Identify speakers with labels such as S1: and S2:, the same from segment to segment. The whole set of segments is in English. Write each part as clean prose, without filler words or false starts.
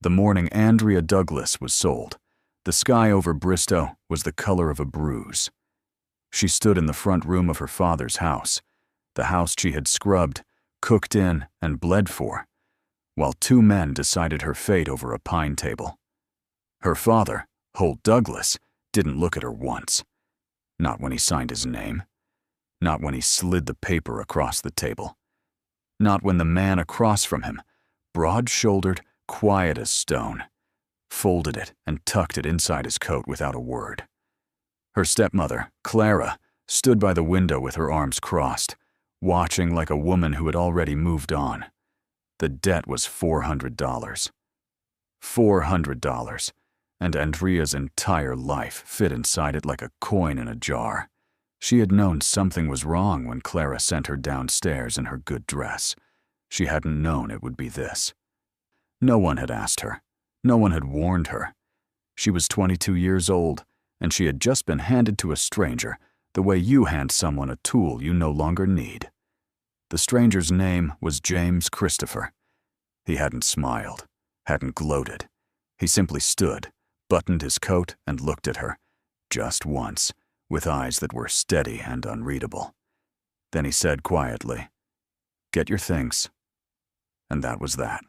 S1: The morning Andrea Douglas was sold, the sky over Bristow was the color of a bruise. She stood in the front room of her father's house, the house she had scrubbed, cooked in, and bled for, while two men decided her fate over a pine table. Her father, Holt Douglas, didn't look at her once. Not when he signed his name. Not when he slid the paper across the table. Not when the man across from him, broad-shouldered, quiet as stone, folded it and tucked it inside his coat without a word. Her stepmother, Clara, stood by the window with her arms crossed, watching like a woman who had already moved on. The debt was $400. $400, and Andrea's entire life fit inside it like a coin in a jar. She had known something was wrong when Clara sent her downstairs in her good dress. She hadn't known it would be this. No one had asked her. No one had warned her. She was 22 years old, and she had just been handed to a stranger the way you hand someone a tool you no longer need. The stranger's name was James Christopher. He hadn't smiled, hadn't gloated. He simply stood, buttoned his coat, and looked at her, just once, with eyes that were steady and unreadable. Then he said quietly, "Get your things." And that was that.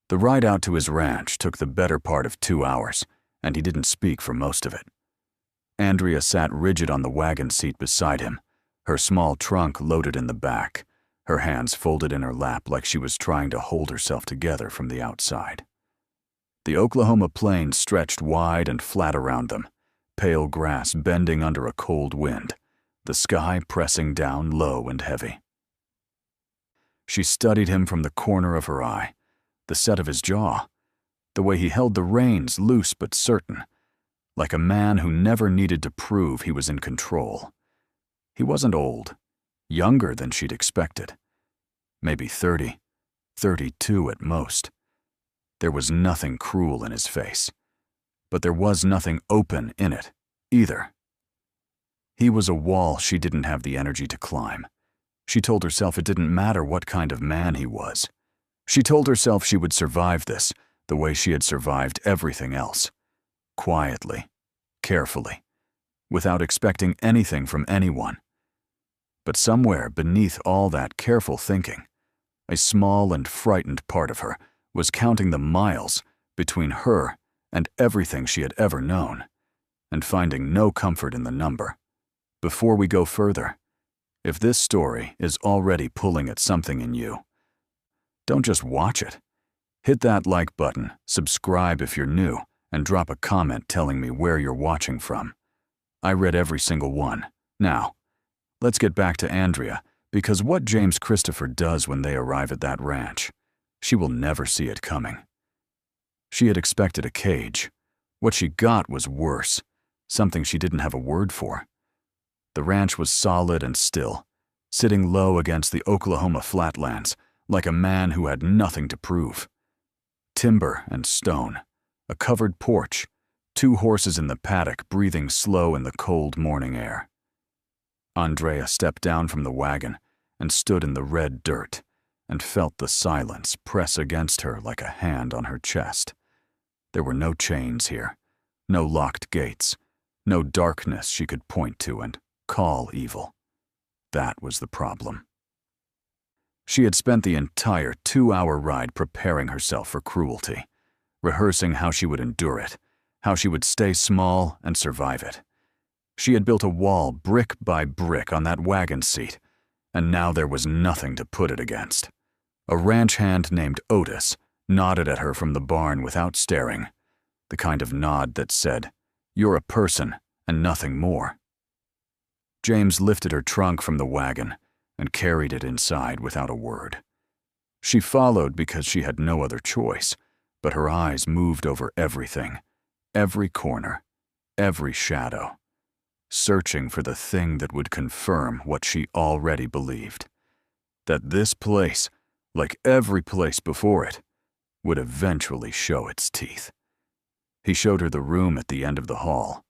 S1: The ride out to his ranch took the better part of 2 hours, and he didn't speak for most of it. Andrea sat rigid on the wagon seat beside him, her small trunk loaded in the back, her hands folded in her lap like she was trying to hold herself together from the outside. The Oklahoma plains stretched wide and flat around them, pale grass bending under a cold wind, the sky pressing down low and heavy. She studied him from the corner of her eye, the set of his jaw, the way he held the reins loose but certain, like a man who never needed to prove he was in control. He wasn't old, younger than she'd expected. Maybe 30, 32 at most. There was nothing cruel in his face, but there was nothing open in it, either. He was a wall she didn't have the energy to climb. She told herself it didn't matter what kind of man he was. She told herself she would survive this the way she had survived everything else. Quietly, carefully, without expecting anything from anyone. But somewhere beneath all that careful thinking, a small and frightened part of her was counting the miles between her and everything she had ever known, and finding no comfort in the number. Before we go further, if this story is already pulling at something in you, don't just watch it. Hit that like button, subscribe if you're new, and drop a comment telling me where you're watching from. I read every single one. Now, let's get back to Andrea, because what James Christopher does when they arrive at that ranch, she will never see it coming. She had expected a cage. What she got was worse, something she didn't have a word for. The ranch was solid and still, sitting low against the Oklahoma flatlands, like a man who had nothing to prove. Timber and stone, a covered porch, 2 horses in the paddock breathing slow in the cold morning air. Andrea stepped down from the wagon and stood in the red dirt and felt the silence press against her like a hand on her chest. There were no chains here, no locked gates, no darkness she could point to and call evil. That was the problem. She had spent the entire 2-hour ride preparing herself for cruelty, rehearsing how she would endure it, how she would stay small and survive it. She had built a wall brick by brick on that wagon seat, and now there was nothing to put it against. A ranch hand named Otis nodded at her from the barn without staring, the kind of nod that said, "You're a person and nothing more." James lifted her trunk from the wagon and carried it inside without a word. She followed because she had no other choice, but her eyes moved over everything, every corner, every shadow, searching for the thing that would confirm what she already believed, that this place, like every place before it, would eventually show its teeth. He showed her the room at the end of the hall,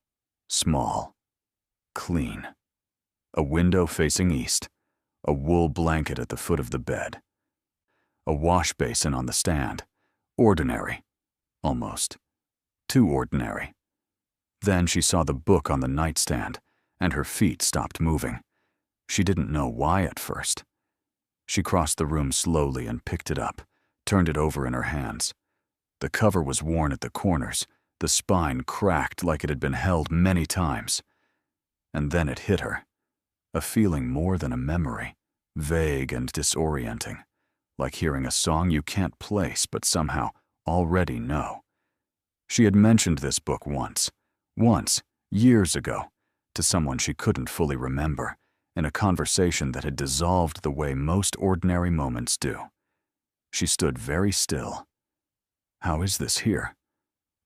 S1: small, clean, a window facing east, a wool blanket at the foot of the bed, a wash basin on the stand, Ordinary. Almost. Too ordinary. Then she saw the book on the nightstand, and her feet stopped moving. She didn't know why at first. She crossed the room slowly and picked it up, turned it over in her hands. The cover was worn at the corners, the spine cracked like it had been held many times. And then it hit her. A feeling more than a memory, vague and disorienting, like hearing a song you can't place but somehow already know. She had mentioned this book once, years ago, to someone she couldn't fully remember, in a conversation that had dissolved the way most ordinary moments do. She stood very still. How is this here?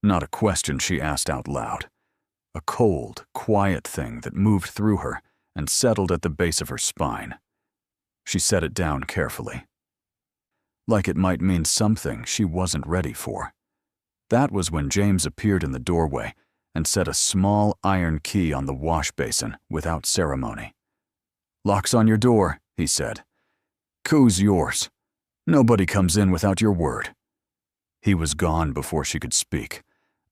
S1: Not a question she asked out loud. A cold, quiet thing that moved through her and settled at the base of her spine. She set it down carefully. Like it might mean something she wasn't ready for. That was when James appeared in the doorway and set a small iron key on the wash basin without ceremony. "Lock's on your door," he said. "Koo's yours. Nobody comes in without your word." He was gone before she could speak.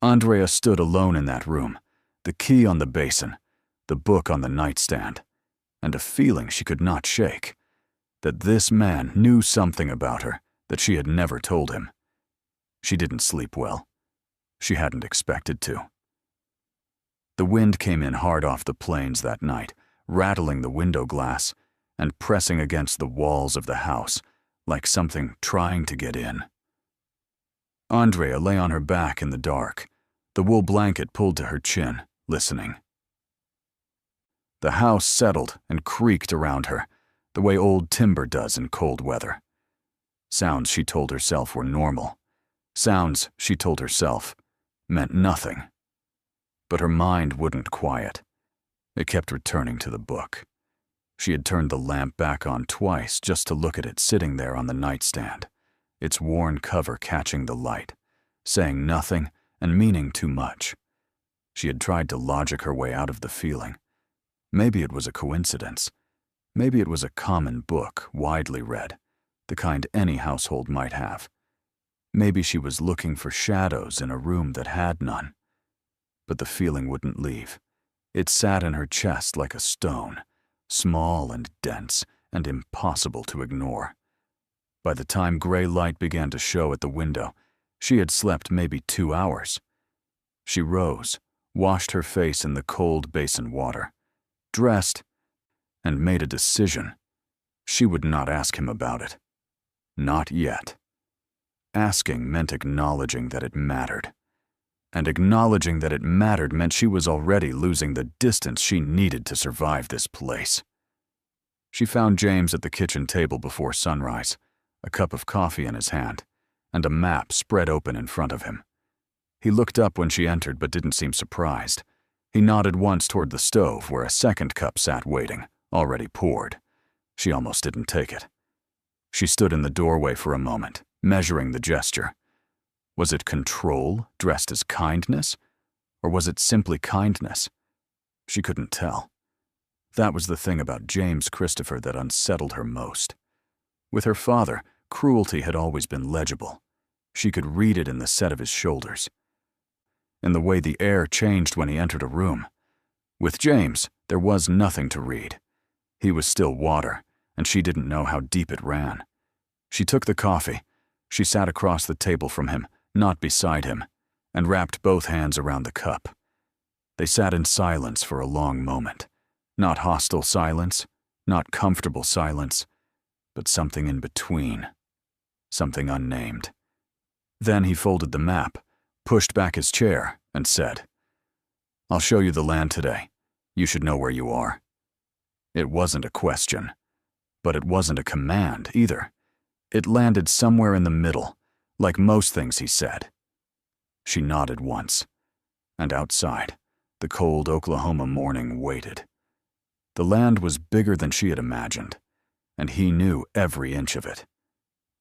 S1: Andrea stood alone in that room, the key on the basin, the book on the nightstand, and a feeling she could not shake, that this man knew something about her that she had never told him. She didn't sleep well. She hadn't expected to. The wind came in hard off the plains that night, rattling the window glass and pressing against the walls of the house like something trying to get in. Andrea lay on her back in the dark, the wool blanket pulled to her chin, listening. The house settled and creaked around her, the way old timber does in cold weather. Sounds she told herself were normal. Sounds, she told herself, meant nothing. But her mind wouldn't quiet. It kept returning to the book. She had turned the lamp back on twice just to look at it sitting there on the nightstand, its worn cover catching the light, saying nothing and meaning too much. She had tried to logic her way out of the feeling. Maybe it was a coincidence. Maybe it was a common book, widely read, the kind any household might have. Maybe she was looking for shadows in a room that had none. But the feeling wouldn't leave. It sat in her chest like a stone, small and dense and impossible to ignore. By the time gray light began to show at the window, she had slept maybe 2 hours. She rose, washed her face in the cold basin water, dressed, and made a decision. She would not ask him about it. Not yet. Asking meant acknowledging that it mattered. And acknowledging that it mattered meant she was already losing the distance she needed to survive this place. She found James at the kitchen table before sunrise, a cup of coffee in his hand, and a map spread open in front of him. He looked up when she entered but didn't seem surprised. He nodded once toward the stove where a second cup sat waiting, already poured. She almost didn't take it. She stood in the doorway for a moment, measuring the gesture. Was it control dressed as kindness? Or was it simply kindness? She couldn't tell. That was the thing about James Christopher that unsettled her most. With her father, cruelty had always been legible. She could read it in the set of his shoulders, in the way the air changed when he entered a room. With James, there was nothing to read. He was still water, and she didn't know how deep it ran. She took the coffee. She sat across the table from him, not beside him, and wrapped both hands around the cup. They sat in silence for a long moment. Not hostile silence, not comfortable silence, but something in between. Something unnamed. Then he folded the map, pushed back his chair, and said, "I'll show you the land today. You should know where you are." It wasn't a question, but it wasn't a command either. It landed somewhere in the middle, like most things he said. She nodded once, and outside, the cold Oklahoma morning waited. The land was bigger than she had imagined, and he knew every inch of it.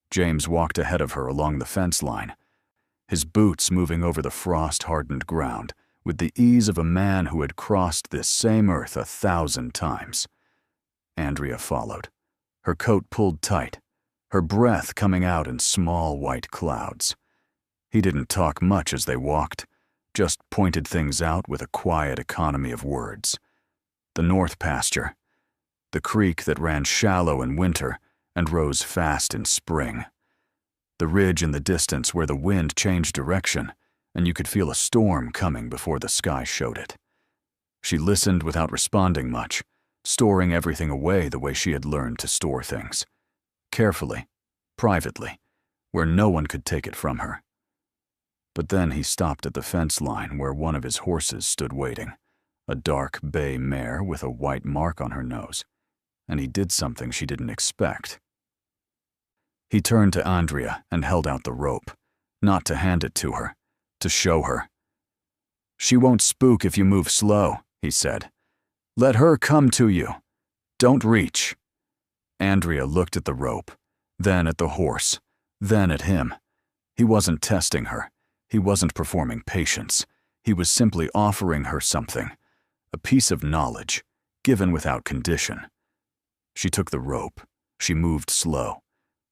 S1: James walked ahead of her along the fence line, his boots moving over the frost-hardened ground with the ease of a man who had crossed this same earth 1,000 times. Andrea followed, her coat pulled tight, her breath coming out in small white clouds. He didn't talk much as they walked, just pointed things out with a quiet economy of words. The north pasture, the creek that ran shallow in winter and rose fast in spring, the ridge in the distance where the wind changed direction and you could feel a storm coming before the sky showed it. She listened without responding much, storing everything away the way she had learned to store things. Carefully, privately, where no one could take it from her. But then he stopped at the fence line where one of his horses stood waiting, a dark bay mare with a white mark on her nose, and he did something she didn't expect. He turned to Andrea and held out the rope, not to hand it to her, to show her. "She won't spook if you move slow," he said. "Let her come to you. Don't reach." Andrea looked at the rope, then at the horse, then at him. He wasn't testing her. He wasn't performing patience. He was simply offering her something, a piece of knowledge, given without condition. She took the rope. She moved slow.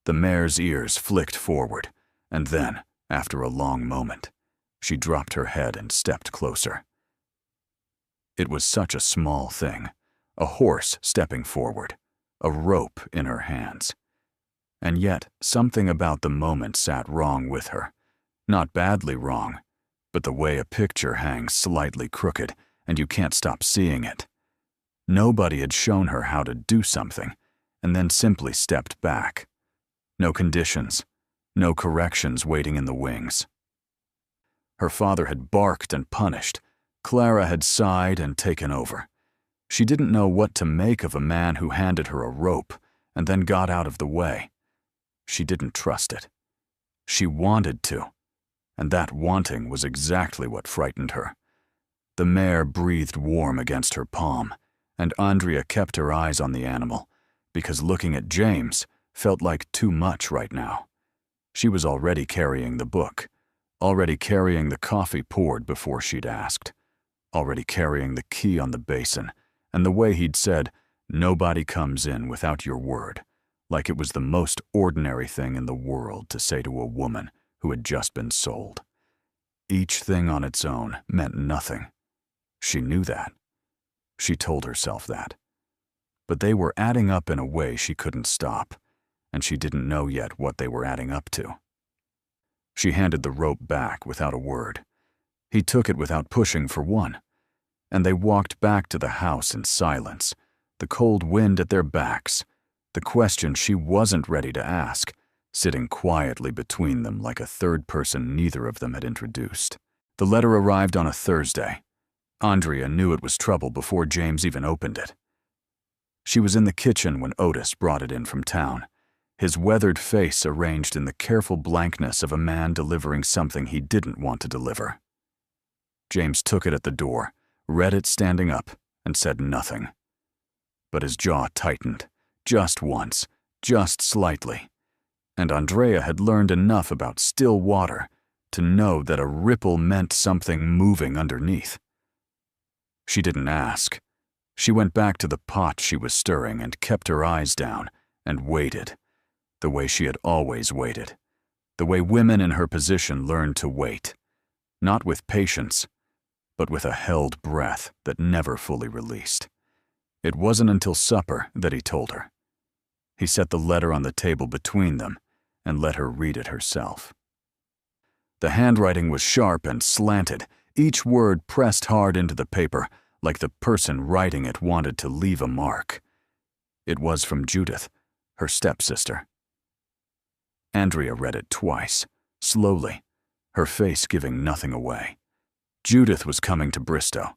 S1: The mare's ears flicked forward, and then, after a long moment, she dropped her head and stepped closer. It was such a small thing, a horse stepping forward, a rope in her hands. And yet, something about the moment sat wrong with her. Not badly wrong, but the way a picture hangs slightly crooked and you can't stop seeing it. Nobody had shown her how to do something and then simply stepped back. No conditions, no corrections waiting in the wings. Her father had barked and punished. Clara had sighed and taken over. She didn't know what to make of a man who handed her a rope and then got out of the way. She didn't trust it. She wanted to, and that wanting was exactly what frightened her. The mare breathed warm against her palm, and Andrea kept her eyes on the animal, because looking at James felt like too much right now. She was already carrying the book, already carrying the coffee poured before she'd asked, already carrying the key on the basin, and the way he'd said, "Nobody comes in without your word," like it was the most ordinary thing in the world to say to a woman who had just been sold. Each thing on its own meant nothing. She knew that. She told herself that. But they were adding up in a way she couldn't stop, and she didn't know yet what they were adding up to. She handed the rope back without a word. He took it without pushing for one, and they walked back to the house in silence, the cold wind at their backs, the question she wasn't ready to ask, sitting quietly between them like a third person neither of them had introduced. The letter arrived on a Thursday. Andrea knew it was trouble before James even opened it. She was in the kitchen when Otis brought it in from town, his weathered face arranged in the careful blankness of a man delivering something he didn't want to deliver. James took it at the door, read it standing up, and said nothing. But his jaw tightened, just once, just slightly, and Andrea had learned enough about still water to know that a ripple meant something moving underneath. She didn't ask. She went back to the pot she was stirring and kept her eyes down and waited, the way she had always waited, the way women in her position learned to wait, not with patience, but with a held breath that never fully released. It wasn't until supper that he told her. He set the letter on the table between them and let her read it herself. The handwriting was sharp and slanted, each word pressed hard into the paper, like the person writing it wanted to leave a mark. It was from Judith, her stepsister. Andrea read it twice, slowly, her face giving nothing away. Judith was coming to Bristow.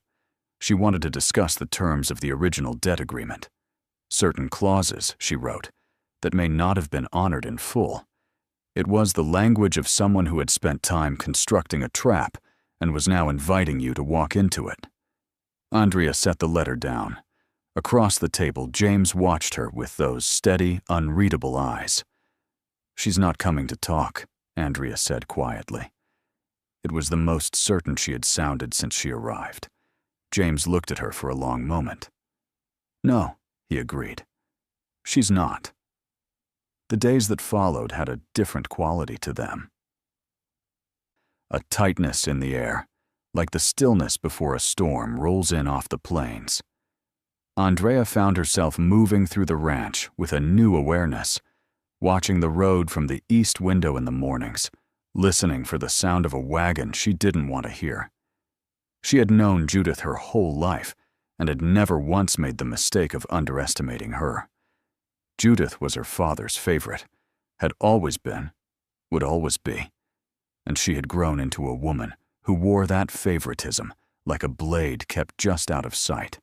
S1: She wanted to discuss the terms of the original debt agreement. Certain clauses, she wrote, that may not have been honored in full. It was the language of someone who had spent time constructing a trap and was now inviting you to walk into it. Andrea set the letter down. Across the table, James watched her with those steady, unreadable eyes. "She's not coming to talk," Andrea said quietly. It was the most certain she had sounded since she arrived. James looked at her for a long moment. "No," he agreed. "She's not." The days that followed had a different quality to them. a tightness in the air, like the stillness before a storm rolls in off the plains. Andrea found herself moving through the ranch with a new awareness, watching the road from the east window in the mornings, listening for the sound of a wagon she didn't want to hear. She had known Judith her whole life and had never once made the mistake of underestimating her. Judith was her father's favorite, had always been, would always be, and she had grown into a woman who wore that favoritism like a blade kept just out of sight.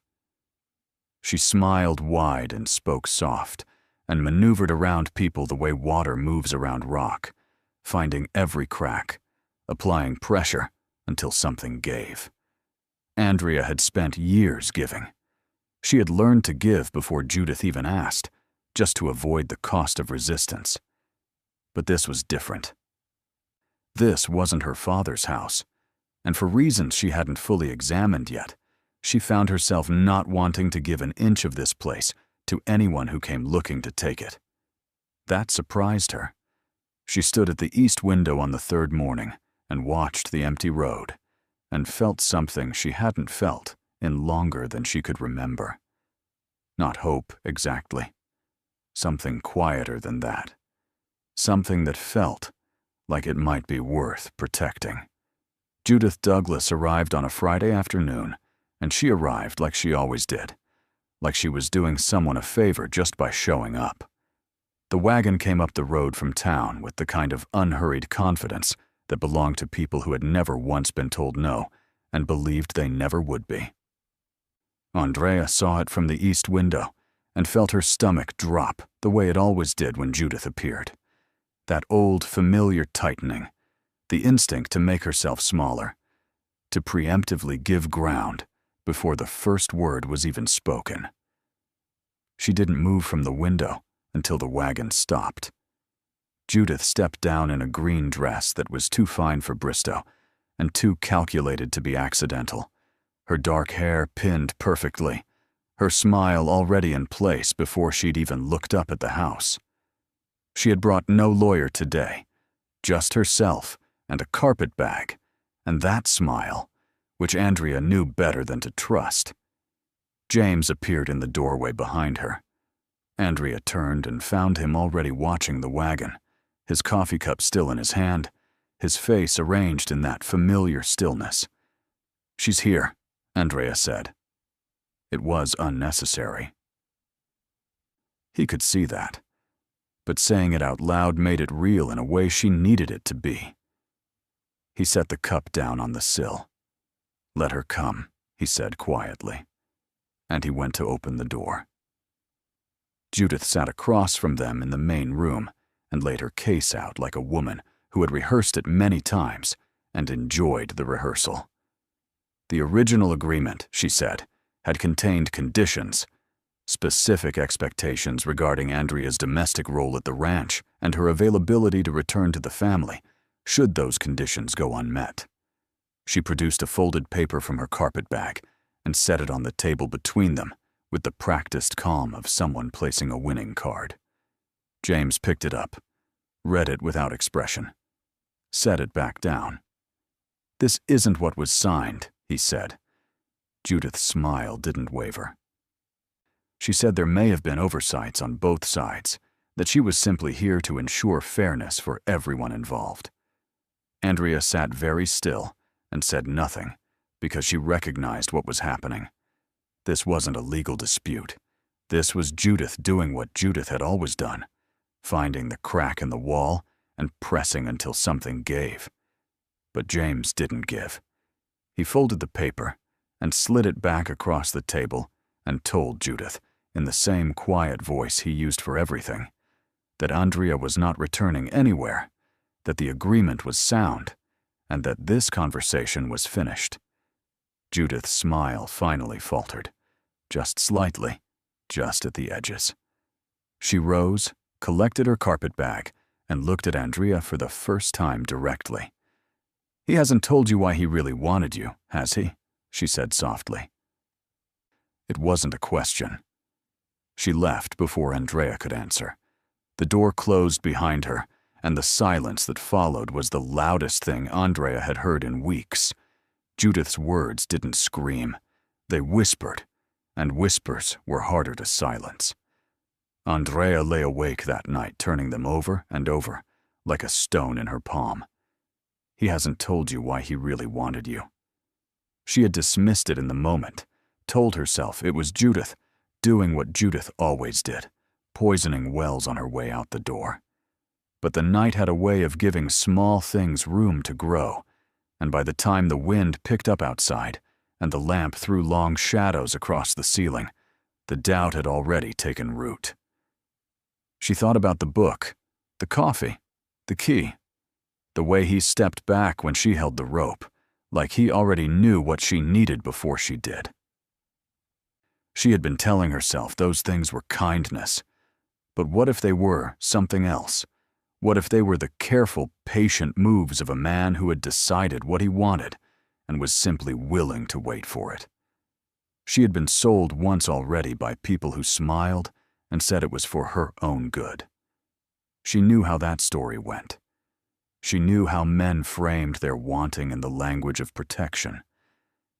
S1: She smiled wide and spoke soft, and maneuvered around people the way water moves around rock, finding every crack, applying pressure until something gave. Andrea had spent years giving. She had learned to give before Judith even asked, just to avoid the cost of resistance. But this was different. This wasn't her father's house, and for reasons she hadn't fully examined yet, she found herself not wanting to give an inch of this place to anyone who came looking to take it. That surprised her. She stood at the east window on the third morning and watched the empty road, and felt something she hadn't felt in longer than she could remember. Not hope, exactly. Something quieter than that. Something that felt like it might be worth protecting. Judith Douglas arrived on a Friday afternoon, and she arrived like she always did, like she was doing someone a favor just by showing up. The wagon came up the road from town with the kind of unhurried confidence that belonged to people who had never once been told no and believed they never would be. Andrea saw it from the east window and felt her stomach drop the way it always did when Judith appeared. That old, familiar tightening, the instinct to make herself smaller, to preemptively give ground before the first word was even spoken. She didn't move from the window until the wagon stopped. Judith stepped down in a green dress that was too fine for Bristow and too calculated to be accidental, her dark hair pinned perfectly, her smile already in place before she'd even looked up at the house. She had brought no lawyer today, just herself and a carpet bag, and that smile, which Andrea knew better than to trust. James appeared in the doorway behind her. Andrea turned and found him already watching the wagon, his coffee cup still in his hand, his face arranged in that familiar stillness. "She's here," Andrea said. It was unnecessary. He could see that, but saying it out loud made it real in a way she needed it to be. He set the cup down on the sill. "Let her come," he said quietly, and he went to open the door. Judith sat across from them in the main room and laid her case out like a woman who had rehearsed it many times and enjoyed the rehearsal. The original agreement, she said, had contained conditions, specific expectations regarding Andrea's domestic role at the ranch and her availability to return to the family, should those conditions go unmet. She produced a folded paper from her carpet bag and set it on the table between them with the practiced calm of someone placing a winning card. James picked it up, read it without expression, set it back down. "This isn't what was signed," he said. Judith's smile didn't waver. She said there may have been oversights on both sides, that she was simply here to ensure fairness for everyone involved. Andrea sat very still and said nothing because she recognized what was happening. This wasn't a legal dispute. This was Judith doing what Judith had always done, finding the crack in the wall and pressing until something gave. But James didn't give. He folded the paper and slid it back across the table and told Judith, in the same quiet voice he used for everything, that Andrea was not returning anywhere, that the agreement was sound, and that this conversation was finished. Judith's smile finally faltered, just slightly, just at the edges. She rose, collected her carpet bag, and looked at Andrea for the first time directly. "He hasn't told you why he really wanted you, has he?" she said softly. It wasn't a question. She left before Andrea could answer. The door closed behind her, and the silence that followed was the loudest thing Andrea had heard in weeks. Judith's words didn't scream. They whispered, and whispers were harder to silence. Andrea lay awake that night, turning them over and over, like a stone in her palm. He hasn't told you why he really wanted you. She had dismissed it in the moment, told herself it was Judith, doing what Judith always did, poisoning wells on her way out the door. But the night had a way of giving small things room to grow, and by the time the wind picked up outside and the lamp threw long shadows across the ceiling, the doubt had already taken root. She thought about the book, the coffee, the key, the way he stepped back when she held the rope, like he already knew what she needed before she did. She had been telling herself those things were kindness, but what if they were something else? What if they were the careful, patient moves of a man who had decided what he wanted and was simply willing to wait for it? She had been sold once already by people who smiled and said it was for her own good. She knew how that story went. She knew how men framed their wanting in the language of protection,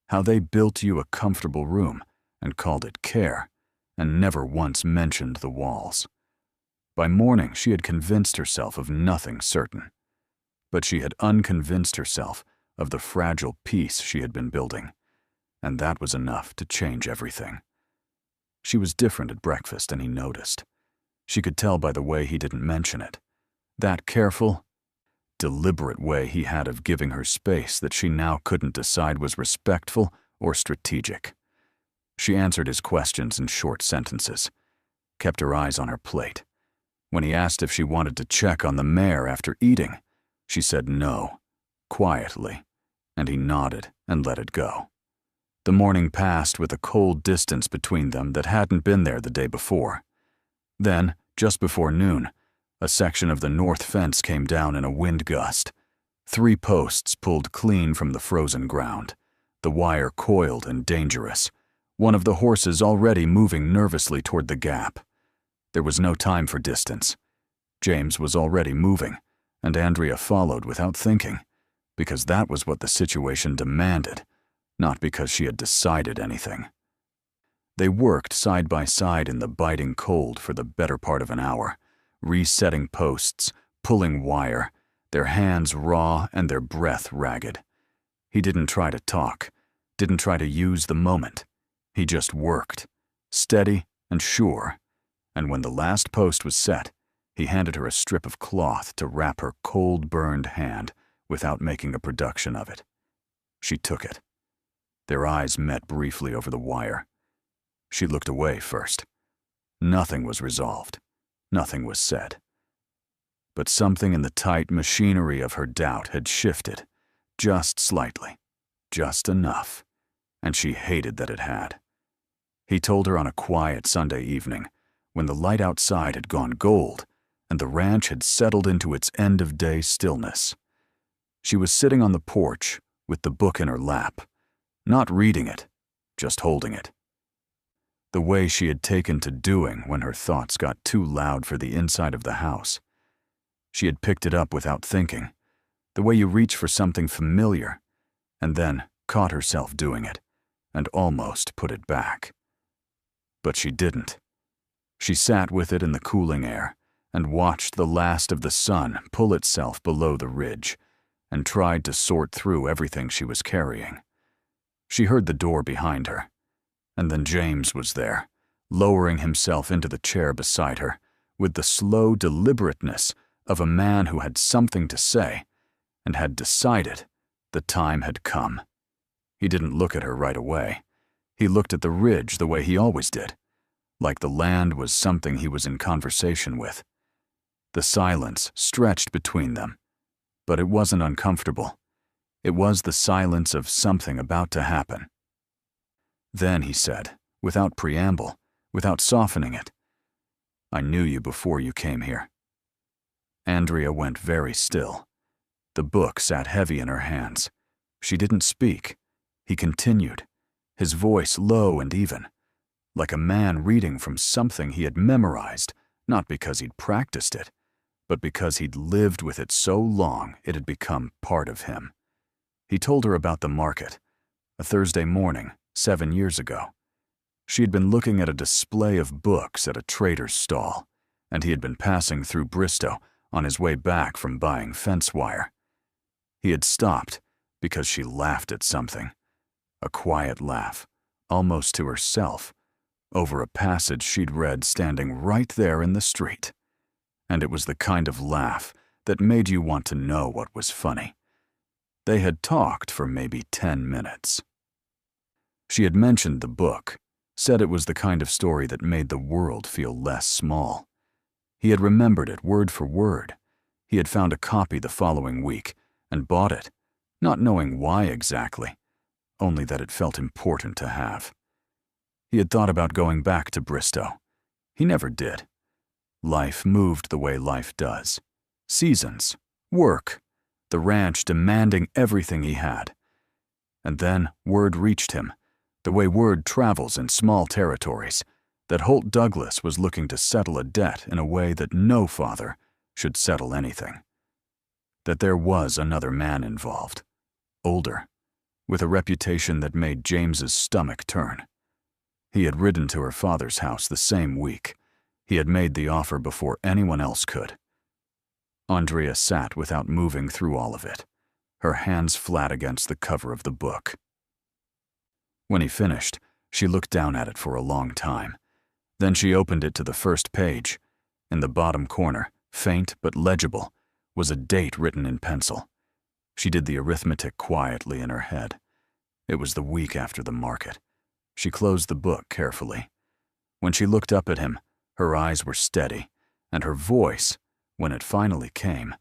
S1: how they built you a comfortable room and called it care, and never once mentioned the walls. By morning, she had convinced herself of nothing certain, but she had unconvinced herself of the fragile peace she had been building, and that was enough to change everything. She was different at breakfast, and he noticed. She could tell by the way he didn't mention it. That careful, deliberate way he had of giving her space that she now couldn't decide was respectful or strategic. She answered his questions in short sentences, kept her eyes on her plate. When he asked if she wanted to check on the mare after eating, she said no, quietly, and he nodded and let it go. The morning passed with a cold distance between them that hadn't been there the day before. Then, just before noon, a section of the north fence came down in a wind gust. 3 posts pulled clean from the frozen ground, the wire coiled and dangerous, one of the horses already moving nervously toward the gap. There was no time for distance. James was already moving, and Andrea followed without thinking, because that was what the situation demanded, not because she had decided anything. They worked side by side in the biting cold for the better part of an hour, resetting posts, pulling wire, their hands raw and their breath ragged. He didn't try to talk, didn't try to use the moment. He just worked, steady and sure, and when the last post was set, he handed her a strip of cloth to wrap her cold, burned hand without making a production of it. She took it. Their eyes met briefly over the wire. She looked away first. Nothing was resolved. Nothing was said. But something in the tight machinery of her doubt had shifted, just slightly, just enough, and she hated that it had. He told her on a quiet Sunday evening, when the light outside had gone gold and the ranch had settled into its end-of-day stillness. She was sitting on the porch with the book in her lap, not reading it, just holding it. The way she had taken to doing when her thoughts got too loud for the inside of the house. She had picked it up without thinking, the way you reach for something familiar, and then caught herself doing it, and almost put it back. But she didn't. She sat with it in the cooling air and watched the last of the sun pull itself below the ridge and tried to sort through everything she was carrying. She heard the door behind her, and then James was there, lowering himself into the chair beside her with the slow deliberateness of a man who had something to say and had decided the time had come. He didn't look at her right away. He looked at the ridge the way he always did, like the land was something he was in conversation with. The silence stretched between them, but it wasn't uncomfortable. It was the silence of something about to happen. Then he said, without preamble, without softening it, "I knew you before you came here." Andrea went very still. The book sat heavy in her hands. She didn't speak. He continued, his voice low and even, like a man reading from something he had memorized, not because he'd practiced it, but because he'd lived with it so long it had become part of him. He told her about the market, a Thursday morning, 7 years ago. She had been looking at a display of books at a trader's stall, and he had been passing through Bristow on his way back from buying fence wire. He had stopped because she laughed at something, a quiet laugh, almost to herself, over a passage she'd read standing right there in the street. And it was the kind of laugh that made you want to know what was funny. They had talked for maybe 10 minutes. She had mentioned the book, said it was the kind of story that made the world feel less small. He had remembered it word for word. He had found a copy the following week and bought it, not knowing why exactly, only that it felt important to have. He had thought about going back to Bristow. He never did. Life moved the way life does. Seasons, work, the ranch demanding everything he had. And then word reached him, the way word travels in small territories, that Holt Douglas was looking to settle a debt in a way that no father should settle anything. That there was another man involved, older, with a reputation that made James's stomach turn. He had ridden to her father's house the same week. He had made the offer before anyone else could. Andrea sat without moving through all of it, her hands flat against the cover of the book. When he finished, she looked down at it for a long time. Then she opened it to the first page. In the bottom corner, faint but legible, was a date written in pencil. She did the arithmetic quietly in her head. It was the week after the market. She closed the book carefully. When she looked up at him, her eyes were steady, and her voice, when it finally came,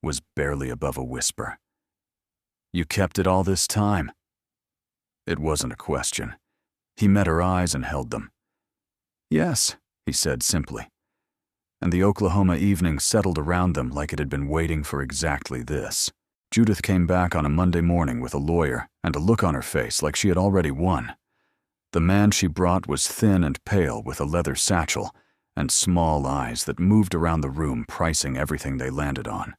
S1: was barely above a whisper. "You kept it all this time?" It wasn't a question. He met her eyes and held them. "Yes," he said simply. And the Oklahoma evening settled around them like it had been waiting for exactly this. Judith came back on a Monday morning with a lawyer and a look on her face like she had already won. The man she brought was thin and pale with a leather satchel and small eyes that moved around the room pricing everything they landed on.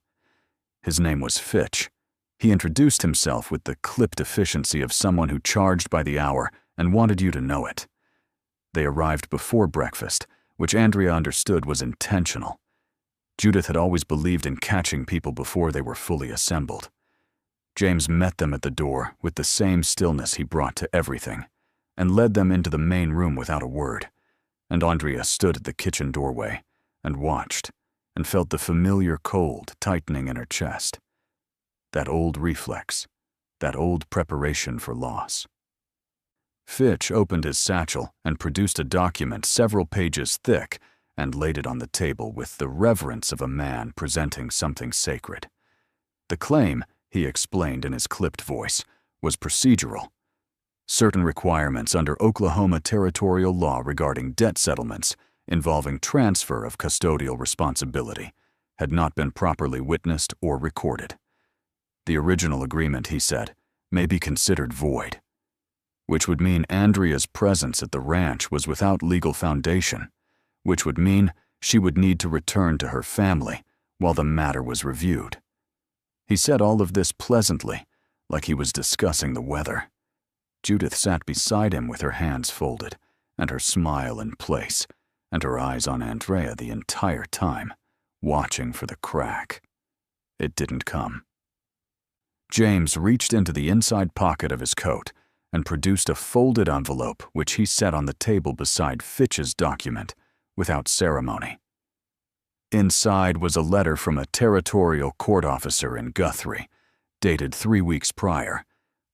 S1: His name was Fitch. He introduced himself with the clipped efficiency of someone who charged by the hour and wanted you to know it. They arrived before breakfast, which Andrea understood was intentional. Judith had always believed in catching people before they were fully assembled. James met them at the door with the same stillness he brought to everything, and led them into the main room without a word, and Andrea stood at the kitchen doorway and watched and felt the familiar cold tightening in her chest. That old reflex, that old preparation for loss. Fitch opened his satchel and produced a document several pages thick and laid it on the table with the reverence of a man presenting something sacred. The claim, he explained in his clipped voice, was procedural. Certain requirements under Oklahoma territorial law regarding debt settlements involving transfer of custodial responsibility had not been properly witnessed or recorded. The original agreement, he said, may be considered void, which would mean Andrea's presence at the ranch was without legal foundation, which would mean she would need to return to her family while the matter was reviewed. He said all of this pleasantly, like he was discussing the weather. Judith sat beside him with her hands folded and her smile in place and her eyes on Andrea the entire time, watching for the crack. It didn't come. James reached into the inside pocket of his coat and produced a folded envelope which he set on the table beside Fitch's document without ceremony. Inside was a letter from a territorial court officer in Guthrie, dated 3 weeks prior,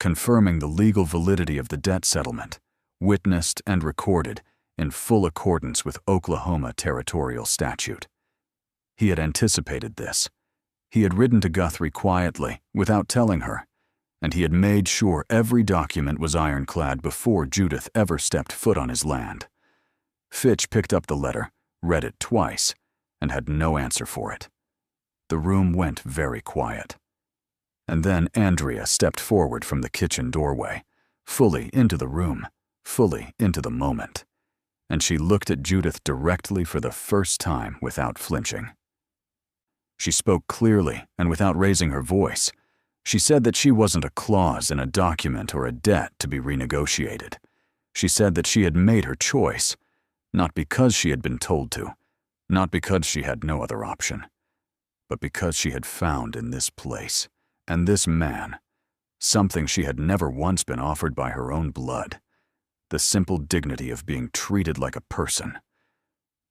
S1: confirming the legal validity of the debt settlement, witnessed and recorded in full accordance with Oklahoma territorial statute. He had anticipated this. He had ridden to Guthrie quietly, without telling her, and he had made sure every document was ironclad before Judith ever stepped foot on his land. Fitch picked up the letter, read it twice, and had no answer for it. The room went very quiet. And then Andrea stepped forward from the kitchen doorway, fully into the room, fully into the moment, and she looked at Judith directly for the first time without flinching. She spoke clearly and without raising her voice. She said that she wasn't a clause in a document or a debt to be renegotiated. She said that she had made her choice, not because she had been told to, not because she had no other option, but because she had found in this place and this man something she had never once been offered by her own blood, the simple dignity of being treated like a person.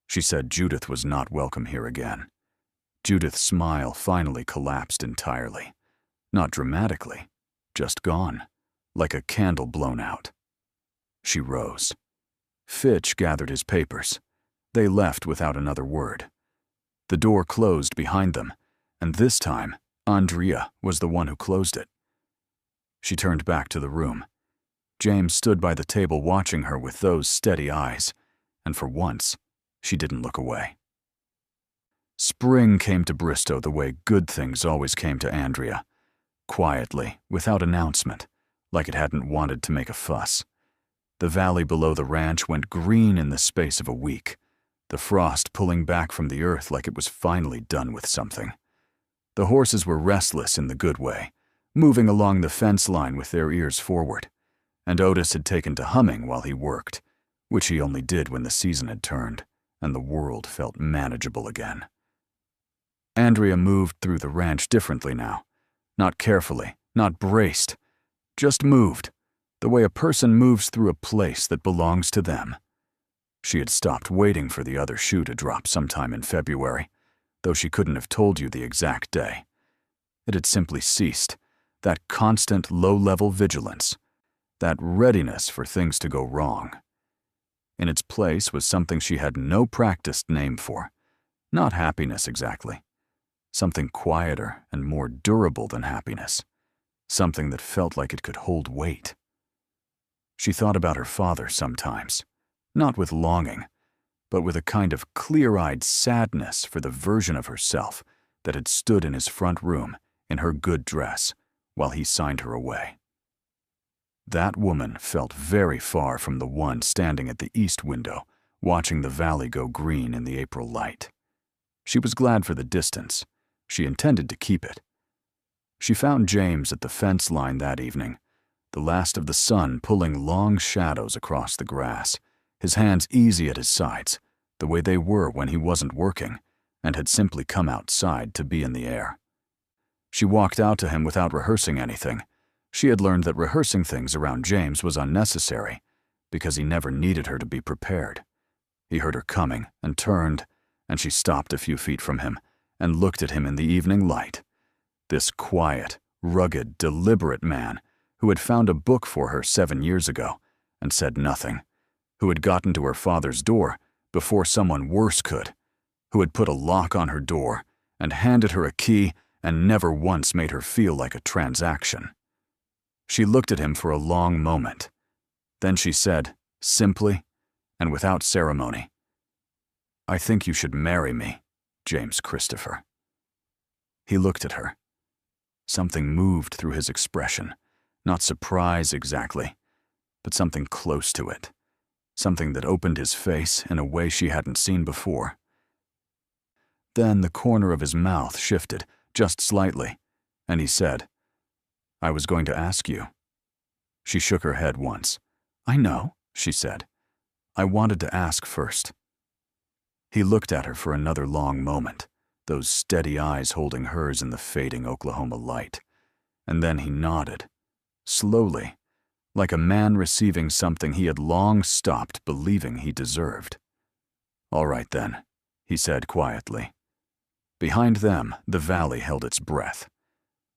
S1: She said Judith was not welcome here again. Judith's smile finally collapsed entirely. Not dramatically, just gone, like a candle blown out. She rose. Fitch gathered his papers. They left without another word. The door closed behind them, and this time, Andrea was the one who closed it. She turned back to the room. James stood by the table watching her with those steady eyes, and for once, she didn't look away. Spring came to Bristow the way good things always came to Andrea. Quietly, without announcement, like it hadn't wanted to make a fuss. The valley below the ranch went green in the space of a week, the frost pulling back from the earth like it was finally done with something. The horses were restless in the good way, moving along the fence line with their ears forward, and Otis had taken to humming while he worked, which he only did when the season had turned and the world felt manageable again. Andrea moved through the ranch differently now. Not carefully, not braced, just moved, the way a person moves through a place that belongs to them. She had stopped waiting for the other shoe to drop sometime in February, though she couldn't have told you the exact day. It had simply ceased, that constant low-level vigilance, that readiness for things to go wrong. In its place was something she had no practiced name for, not happiness exactly. Something quieter and more durable than happiness, something that felt like it could hold weight. She thought about her father sometimes, not with longing, but with a kind of clear-eyed sadness for the version of herself that had stood in his front room in her good dress while he signed her away. That woman felt very far from the one standing at the east window, watching the valley go green in the April light. She was glad for the distance. She intended to keep it. She found James at the fence line that evening, the last of the sun pulling long shadows across the grass, his hands easy at his sides, the way they were when he wasn't working and had simply come outside to be in the air. She walked out to him without rehearsing anything. She had learned that rehearsing things around James was unnecessary because he never needed her to be prepared. He heard her coming and turned, and she stopped a few feet from him and looked at him in the evening light. This quiet, rugged, deliberate man who had found a book for her 7 years ago and said nothing, who had gotten to her father's door before someone worse could, who had put a lock on her door and handed her a key and never once made her feel like a transaction. She looked at him for a long moment. Then she said, simply and without ceremony, "I think you should marry me, James Christopher." He looked at her. Something moved through his expression, not surprise exactly, but something close to it, something that opened his face in a way she hadn't seen before. Then the corner of his mouth shifted, just slightly, and he said, "I was going to ask you." She shook her head once. "I know," she said. "I wanted to ask first." He looked at her for another long moment, those steady eyes holding hers in the fading Oklahoma light, and then he nodded, slowly, like a man receiving something he had long stopped believing he deserved. "All right then," he said quietly. Behind them, the valley held its breath.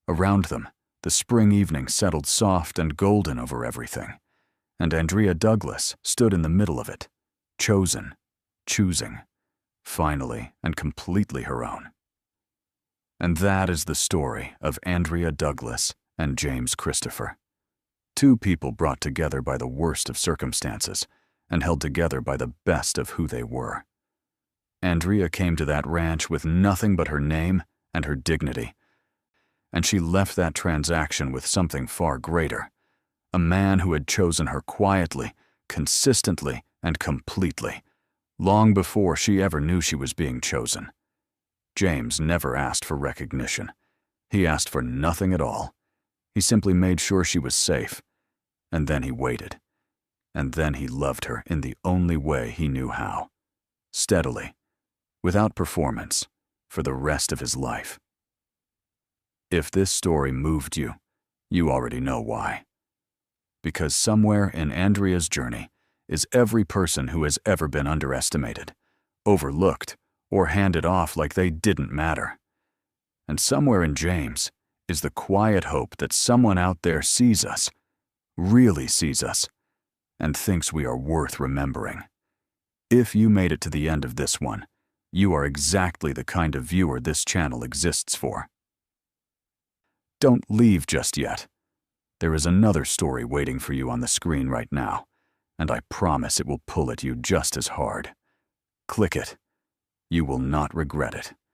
S1: Around them, the spring evening settled soft and golden over everything, and Andrea Douglas stood in the middle of it, chosen, choosing, finally and completely her own. And that is the story of Andrea Douglas and James Christopher. Two people brought together by the worst of circumstances and held together by the best of who they were. Andrea came to that ranch with nothing but her name and her dignity, and she left that transaction with something far greater, a man who had chosen her quietly, consistently, and completely, long before she ever knew she was being chosen. James never asked for recognition. He asked for nothing at all. He simply made sure she was safe. And then he waited. And then he loved her in the only way he knew how. Steadily, without performance, for the rest of his life. If this story moved you, you already know why. Because somewhere in Andrea's journey is every person who has ever been underestimated, overlooked, or handed off like they didn't matter. And somewhere in James is the quiet hope that someone out there sees us, really sees us, and thinks we are worth remembering. If you made it to the end of this one, you are exactly the kind of viewer this channel exists for. Don't leave just yet. There is another story waiting for you on the screen right now, and I promise it will pull at you just as hard. Click it. You will not regret it.